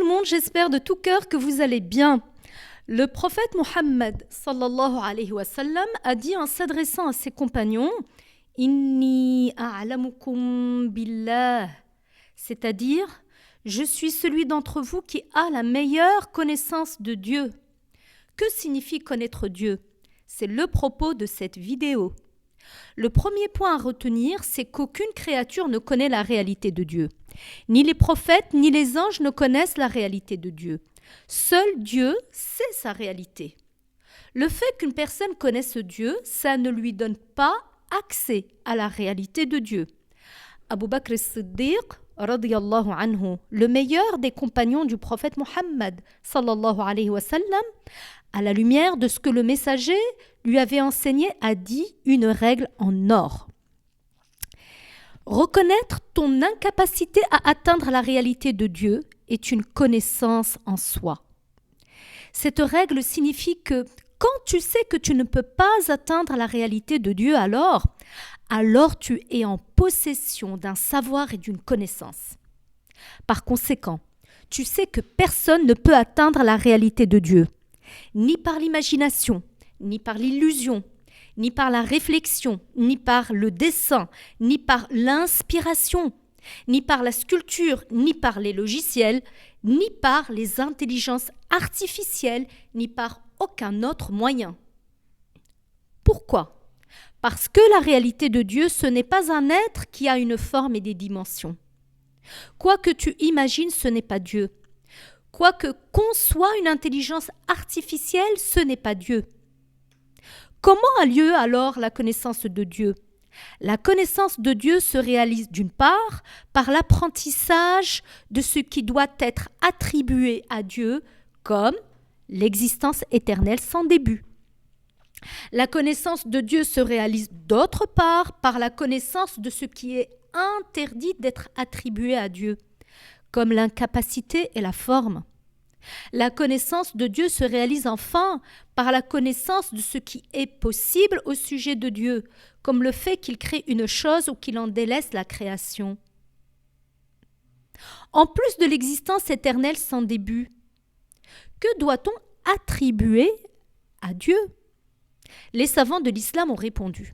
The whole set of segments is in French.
le monde, j'espère de tout cœur que vous allez bien. Le prophète Mohammed sallallahu alayhi wa sallam a dit en s'adressant à ses compagnons Inni a'lamukum billah, c'est-à-dire je suis celui d'entre vous qui a la meilleure connaissance de Dieu. Que signifie connaître Dieu? C'est le propos de cette vidéo. Le premier point à retenir, c'est qu'aucune créature ne connaît la réalité de Dieu. Ni les prophètes, ni les anges ne connaissent la réalité de Dieu. Seul Dieu sait sa réalité. Le fait qu'une personne connaisse Dieu, ça ne lui donne pas accès à la réalité de Dieu. Abu Bakr as-Siddiq, radiyallahu anhu, le meilleur des compagnons du prophète Mohammed, sallallahu alayhi wa sallam, à la lumière de ce que le messager lui avait enseigné, a dit une règle en or. Reconnaître ton incapacité à atteindre la réalité de Dieu est une connaissance en soi. Cette règle signifie que quand tu sais que tu ne peux pas atteindre la réalité de Dieu, alors tu es en possession d'un savoir et d'une connaissance. Par conséquent, tu sais que personne ne peut atteindre la réalité de Dieu, ni par l'imagination, ni par l'illusion, ni par la réflexion, ni par le dessin, ni par l'inspiration, ni par la sculpture, ni par les logiciels, ni par les intelligences artificielles, ni par aucun autre moyen. Pourquoi? Parce que la réalité de Dieu, ce n'est pas un être qui a une forme et des dimensions. Quoi que tu imagines, ce n'est pas Dieu. Quoi que conçoit une intelligence artificielle, ce n'est pas Dieu. Comment a lieu alors la connaissance de Dieu? La connaissance de Dieu se réalise d'une part par l'apprentissage de ce qui doit être attribué à Dieu comme l'existence éternelle sans début. La connaissance de Dieu se réalise d'autre part par la connaissance de ce qui est interdit d'être attribué à Dieu, comme l'incapacité et la forme. La connaissance de Dieu se réalise enfin par la connaissance de ce qui est possible au sujet de Dieu, comme le fait qu'il crée une chose ou qu'il en délaisse la création. En plus de l'existence éternelle sans début, que doit-on attribuer à Dieu? Les savants de l'islam ont répondu.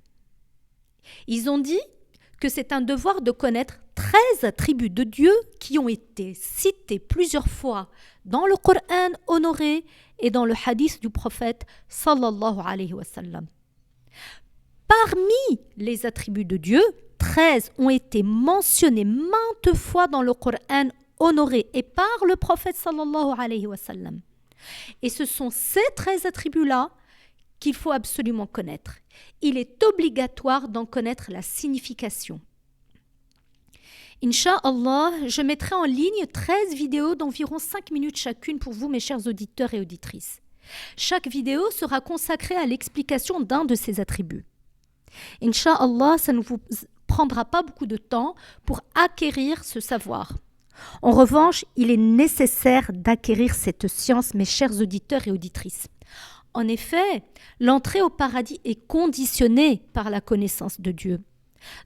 Ils ont dit que c'est un devoir de connaître 13 attributs de Dieu qui ont été cités plusieurs fois dans le Coran honoré et dans le hadith du prophète sallallahu alayhi wa sallam. Parmi les attributs de Dieu, 13 ont été mentionnés maintes fois dans le Coran honoré et par le prophète sallallahu alayhi wa sallam. Et ce sont ces 13 attributs-là qu'il faut absolument connaître. Il est obligatoire d'en connaître la signification. Inch'Allah, je mettrai en ligne 13 vidéos d'environ 5 minutes chacune pour vous, mes chers auditeurs et auditrices. Chaque vidéo sera consacrée à l'explication d'un de ces attributs. Inch'Allah, ça ne vous prendra pas beaucoup de temps pour acquérir ce savoir. En revanche, il est nécessaire d'acquérir cette science, mes chers auditeurs et auditrices. En effet, l'entrée au paradis est conditionnée par la connaissance de Dieu.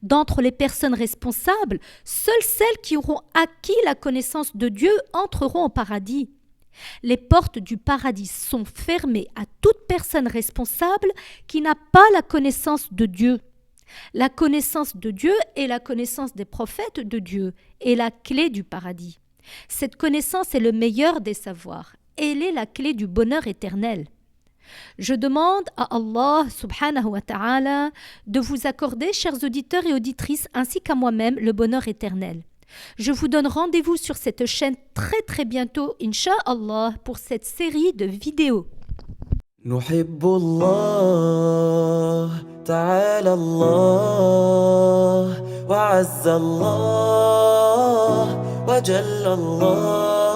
D'entre les personnes responsables, seules celles qui auront acquis la connaissance de Dieu entreront au paradis. Les portes du paradis sont fermées à toute personne responsable qui n'a pas la connaissance de Dieu. La connaissance de Dieu et la connaissance des prophètes de Dieu est la clé du paradis. Cette connaissance est le meilleur des savoirs. Elle est la clé du bonheur éternel. Je demande à Allah subhanahu wa ta'ala de vous accorder, chers auditeurs et auditrices, ainsi qu'à moi-même, le bonheur éternel. Je vous donne rendez-vous sur cette chaîne très bientôt, Inch'Allah, pour cette série de vidéos. نحب الله تعالى الله وعز الله وجل الله